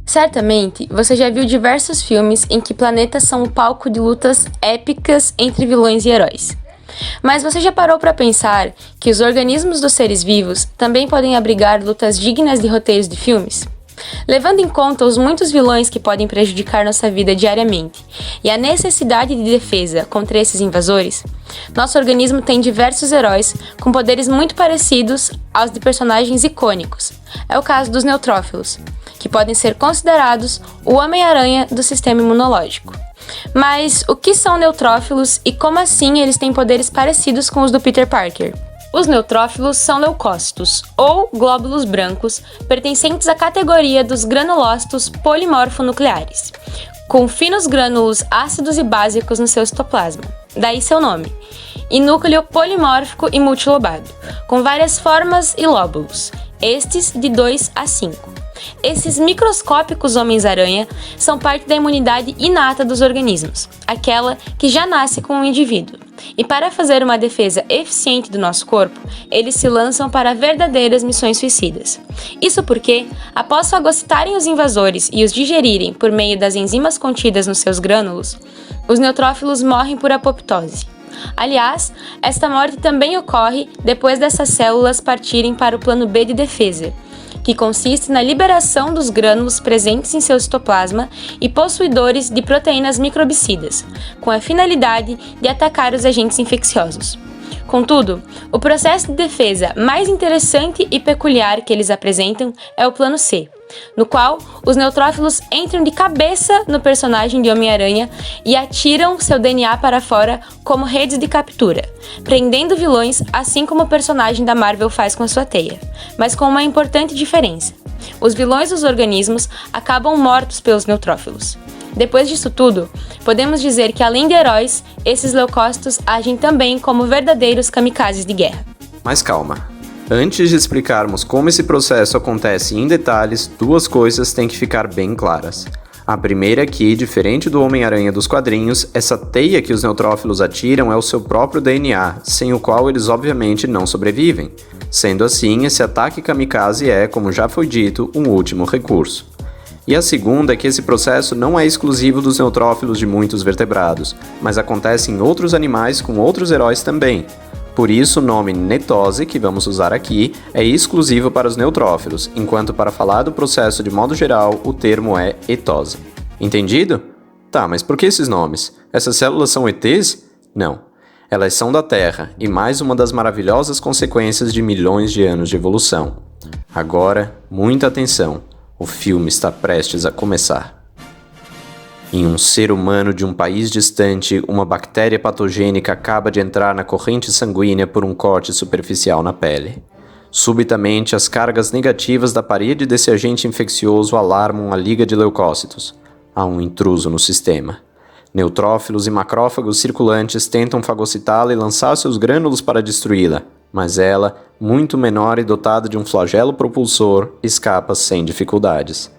Certamente, você já viu diversos filmes em que planetas são o palco de lutas épicas entre vilões e heróis. Mas você já parou para pensar que os organismos dos seres vivos também podem abrigar lutas dignas de roteiros de filmes? Levando em conta os muitos vilões que podem prejudicar nossa vida diariamente e a necessidade de defesa contra esses invasores, nosso organismo tem diversos heróis com poderes muito parecidos aos de personagens icônicos. É o caso dos neutrófilos, que podem ser considerados o Homem-Aranha do sistema imunológico. Mas o que são neutrófilos e como assim eles têm poderes parecidos com os do Peter Parker? Os neutrófilos são leucócitos, ou glóbulos brancos, pertencentes à categoria dos granulócitos polimorfonucleares, com finos grânulos ácidos e básicos no seu citoplasma, daí seu nome, e núcleo polimórfico e multilobado, com várias formas e lóbulos, estes de 2 a 5. Esses microscópicos homens-aranha são parte da imunidade inata dos organismos, aquela que já nasce com o indivíduo. E para fazer uma defesa eficiente do nosso corpo, eles se lançam para verdadeiras missões suicidas. Isso porque, após fagocitarem os invasores e os digerirem por meio das enzimas contidas nos seus grânulos, os neutrófilos morrem por apoptose. Aliás, esta morte também ocorre depois dessas células partirem para o plano B de defesa, que consiste na liberação dos grânulos presentes em seu citoplasma e possuidores de proteínas microbicidas, com a finalidade de atacar os agentes infecciosos. Contudo, o processo de defesa mais interessante e peculiar que eles apresentam é o plano C, no qual os neutrófilos entram de cabeça no personagem de Homem-Aranha e atiram seu DNA para fora como redes de captura, prendendo vilões assim como o personagem da Marvel faz com a sua teia, mas com uma importante diferença. Os vilões dos organismos acabam mortos pelos neutrófilos. Depois disso tudo, podemos dizer que além de heróis, esses leucócitos agem também como verdadeiros kamikazes de guerra. Mas calma. Antes de explicarmos como esse processo acontece em detalhes, duas coisas têm que ficar bem claras. A primeira é que, diferente do Homem-Aranha dos quadrinhos, essa teia que os neutrófilos atiram é o seu próprio DNA, sem o qual eles obviamente não sobrevivem. Sendo assim, esse ataque kamikaze é, como já foi dito, um último recurso. E a segunda é que esse processo não é exclusivo dos neutrófilos de muitos vertebrados, mas acontece em outros animais com outros heróis também. Por isso, o nome netose, que vamos usar aqui, é exclusivo para os neutrófilos, enquanto para falar do processo de modo geral, o termo é etose. Entendido? Tá, mas por que esses nomes? Essas células são ETs? Não. Elas são da Terra, e mais uma das maravilhosas consequências de milhões de anos de evolução. Agora, muita atenção. O filme está prestes a começar. Em um ser humano de um país distante, uma bactéria patogênica acaba de entrar na corrente sanguínea por um corte superficial na pele. Subitamente, as cargas negativas da parede desse agente infeccioso alarmam a liga de leucócitos. Há um intruso no sistema. Neutrófilos e macrófagos circulantes tentam fagocitá-la e lançar seus grânulos para destruí-la, mas ela, muito menor e dotada de um flagelo propulsor, escapa sem dificuldades.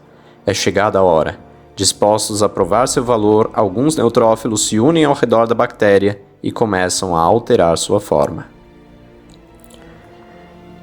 É chegada a hora. Dispostos a provar seu valor, alguns neutrófilos se unem ao redor da bactéria e começam a alterar sua forma.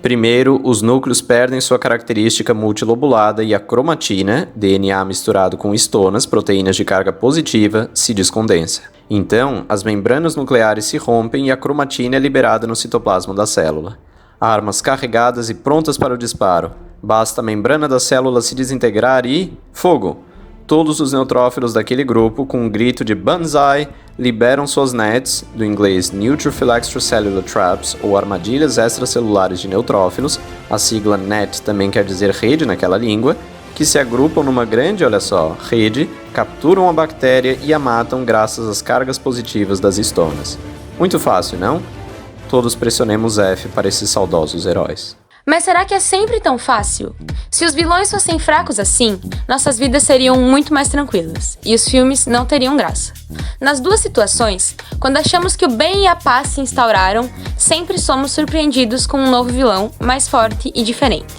Primeiro, os núcleos perdem sua característica multilobulada e a cromatina, DNA misturado com histonas, proteínas de carga positiva, se descondensa. Então, as membranas nucleares se rompem e a cromatina é liberada no citoplasma da célula. Armas carregadas e prontas para o disparo. Basta a membrana da célula se desintegrar e... fogo! Todos os neutrófilos daquele grupo, com um grito de Banzai, liberam suas NETs, do inglês Neutrophil Extracellular Traps, ou armadilhas extracelulares de neutrófilos, a sigla NET também quer dizer rede naquela língua, que se agrupam numa grande, olha só, rede, capturam a bactéria e a matam graças às cargas positivas das histonas. Muito fácil, não? Todos pressionemos F para esses saudosos heróis. Mas será que é sempre tão fácil? Se os vilões fossem fracos assim, nossas vidas seriam muito mais tranquilas, e os filmes não teriam graça. Nas duas situações, quando achamos que o bem e a paz se instauraram, sempre somos surpreendidos com um novo vilão mais forte e diferente.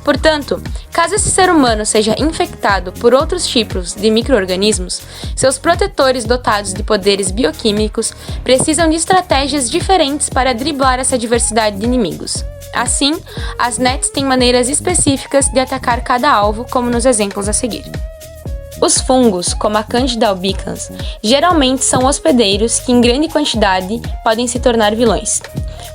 Portanto, caso esse ser humano seja infectado por outros tipos de micro-organismos, seus protetores dotados de poderes bioquímicos precisam de estratégias diferentes para driblar essa diversidade de inimigos. Assim, as NETs têm maneiras específicas de atacar cada alvo, como nos exemplos a seguir. Os fungos, como a Candida albicans, geralmente são hospedeiros que em grande quantidade podem se tornar vilões.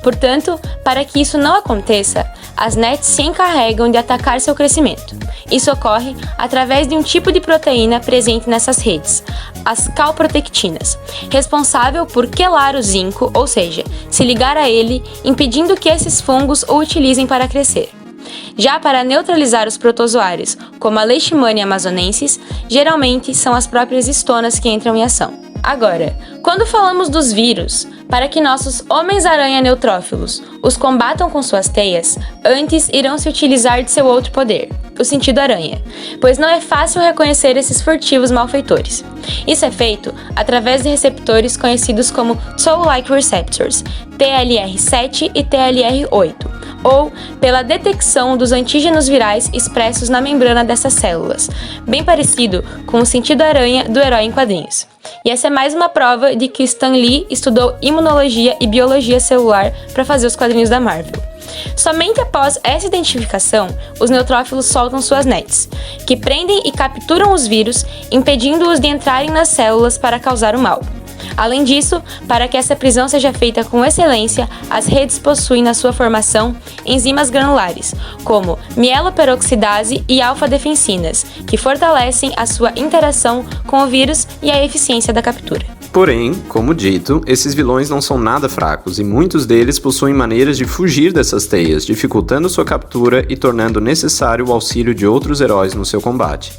Portanto, para que isso não aconteça, as NETs se encarregam de atacar seu crescimento. Isso ocorre através de um tipo de proteína presente nessas redes, as calprotectinas, responsável por quelar o zinco, ou seja, se ligar a ele, impedindo que esses fungos o utilizem para crescer. Já para neutralizar os protozoários, como a Leishmania amazonensis, geralmente são as próprias estonas que entram em ação. Agora, quando falamos dos vírus, para que nossos homens-aranha neutrófilos os combatam com suas teias, antes irão se utilizar de seu outro poder, o sentido aranha, pois não é fácil reconhecer esses furtivos malfeitores. Isso é feito através de receptores conhecidos como Toll-like receptors, TLR7 e TLR8, ou pela detecção dos antígenos virais expressos na membrana dessas células, bem parecido com o sentido aranha do herói em quadrinhos. E essa é mais uma prova de que Stan Lee estudou imunologia e biologia celular para fazer os quadrinhos da Marvel. Somente após essa identificação, os neutrófilos soltam suas NETs, que prendem e capturam os vírus, impedindo-os de entrarem nas células para causar o mal. Além disso, para que essa prisão seja feita com excelência, as redes possuem na sua formação enzimas granulares, como mieloperoxidase e alfa-defensinas, que fortalecem a sua interação com o vírus e a eficiência da captura. Porém, como dito, esses vilões não são nada fracos e muitos deles possuem maneiras de fugir dessas teias, dificultando sua captura e tornando necessário o auxílio de outros heróis no seu combate.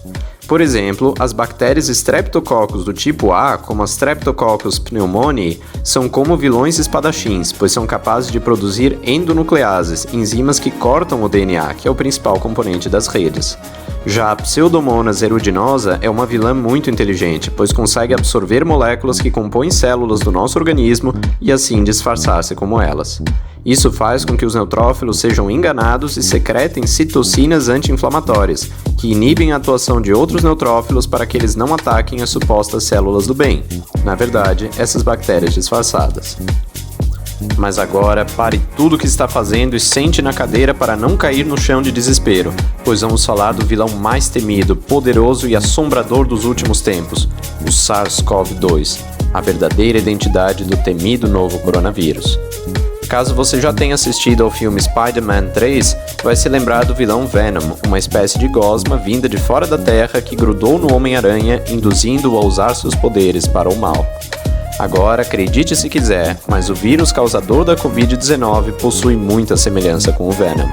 Por exemplo, as bactérias Streptococcus do tipo A, como as Streptococcus pneumoniae, são como vilões espadachins, pois são capazes de produzir endonucleases, enzimas que cortam o DNA, que é o principal componente das redes. Já a Pseudomonas aeruginosa é uma vilã muito inteligente, pois consegue absorver moléculas que compõem células do nosso organismo e assim disfarçar-se como elas. Isso faz com que os neutrófilos sejam enganados e secretem citocinas anti-inflamatórias, que inibem a atuação de outros neutrófilos para que eles não ataquem as supostas células do bem. Na verdade, essas bactérias disfarçadas. Mas agora, pare tudo o que está fazendo e sente na cadeira para não cair no chão de desespero, pois vamos falar do vilão mais temido, poderoso e assombrador dos últimos tempos, o SARS-CoV-2, a verdadeira identidade do temido novo coronavírus. Caso você já tenha assistido ao filme Spider-Man 3, vai se lembrar do vilão Venom, uma espécie de gosma vinda de fora da Terra que grudou no Homem-Aranha, induzindo-o a usar seus poderes para o mal. Agora, acredite se quiser, mas o vírus causador da Covid-19 possui muita semelhança com o Venom.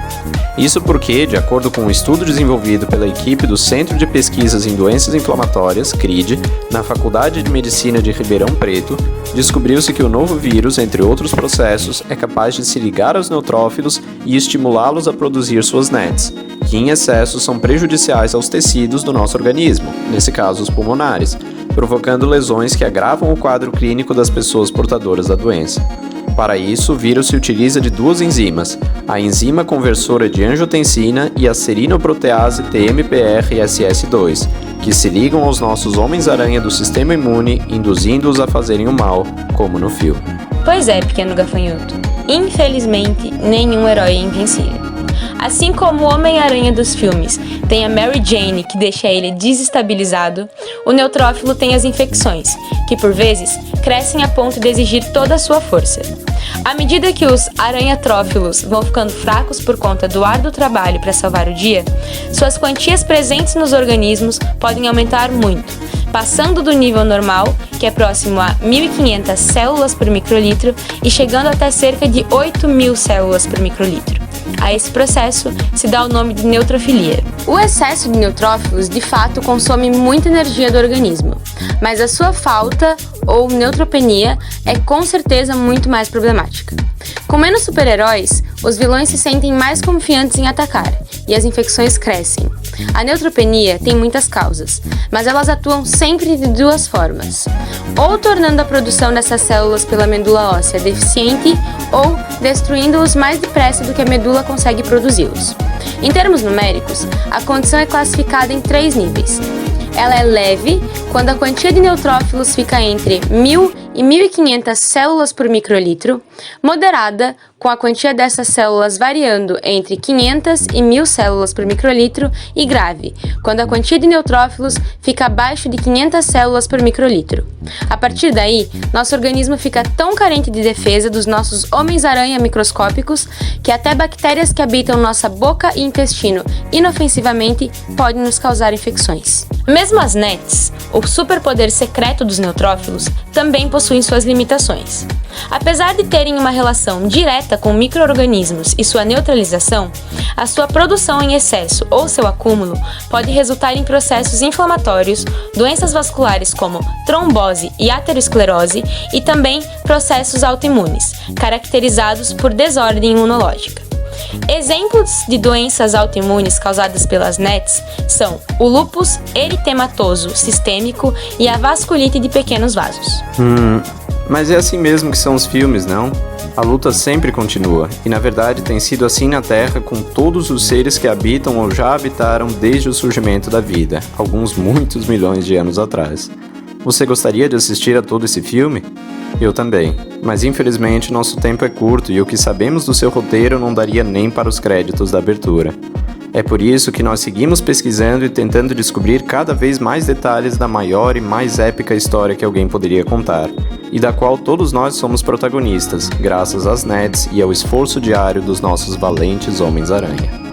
Isso porque, de acordo com um estudo desenvolvido pela equipe do Centro de Pesquisas em Doenças Inflamatórias, CRID, na Faculdade de Medicina de Ribeirão Preto, descobriu-se que o novo vírus, entre outros processos, é capaz de se ligar aos neutrófilos e estimulá-los a produzir suas NETs, que em excesso são prejudiciais aos tecidos do nosso organismo, nesse caso os pulmonares, provocando lesões que agravam o quadro clínico das pessoas portadoras da doença. Para isso, o vírus se utiliza de duas enzimas, a enzima conversora de angiotensina e a serinoprotease TMPRSS2, que se ligam aos nossos homens-aranha do sistema imune, induzindo-os a fazerem o mal, como no filme. Pois é, pequeno gafanhoto. Infelizmente, nenhum herói é invencível. Assim como o Homem-Aranha dos filmes tem a Mary Jane, que deixa ele desestabilizado, o neutrófilo tem as infecções, que por vezes crescem a ponto de exigir toda a sua força. À medida que os aranhatrófilos vão ficando fracos por conta do árduo trabalho para salvar o dia, suas quantias presentes nos organismos podem aumentar muito, passando do nível normal, que é próximo a 1.500 células por microlitro, e chegando até cerca de 8.000 células por microlitro. A esse processo se dá o nome de neutrofilia. O excesso de neutrófilos, de fato, consome muita energia do organismo, mas a sua falta, ou neutropenia, é com certeza muito mais problemática. Com menos super-heróis, os vilões se sentem mais confiantes em atacar, e as infecções crescem. A neutropenia tem muitas causas, mas elas atuam sempre de duas formas: ou tornando a produção dessas células pela medula óssea deficiente, ou destruindo-os mais depressa do que a medula consegue produzi-los. Em termos numéricos, a condição é classificada em 3 níveis. Ela é leve, quando a quantia de neutrófilos fica entre 1.000 e 1.500 células por microlitro, moderada, com a quantia dessas células variando entre 500 e 1000 células por microlitro, e grave, quando a quantia de neutrófilos fica abaixo de 500 células por microlitro. A partir daí, nosso organismo fica tão carente de defesa dos nossos homens-aranha microscópicos que até bactérias que habitam nossa boca e intestino inofensivamente podem nos causar infecções. Mesmo as NETs, o superpoder secreto dos neutrófilos, também possuem suas limitações. Apesar de terem uma relação direta com micro-organismos e sua neutralização, a sua produção em excesso ou seu acúmulo pode resultar em processos inflamatórios, doenças vasculares como trombose e aterosclerose e também processos autoimunes, caracterizados por desordem imunológica. Exemplos de doenças autoimunes causadas pelas NETs são o lúpus eritematoso sistêmico e a vasculite de pequenos vasos. Mas é assim mesmo que são os filmes, não? A luta sempre continua, e na verdade tem sido assim na Terra com todos os seres que habitam ou já habitaram desde o surgimento da vida, alguns muitos milhões de anos atrás. Você gostaria de assistir a todo esse filme? Eu também, mas infelizmente nosso tempo é curto e o que sabemos do seu roteiro não daria nem para os créditos da abertura. É por isso que nós seguimos pesquisando e tentando descobrir cada vez mais detalhes da maior e mais épica história que alguém poderia contar, e da qual todos nós somos protagonistas, graças às NETs e ao esforço diário dos nossos valentes Homens-Aranha.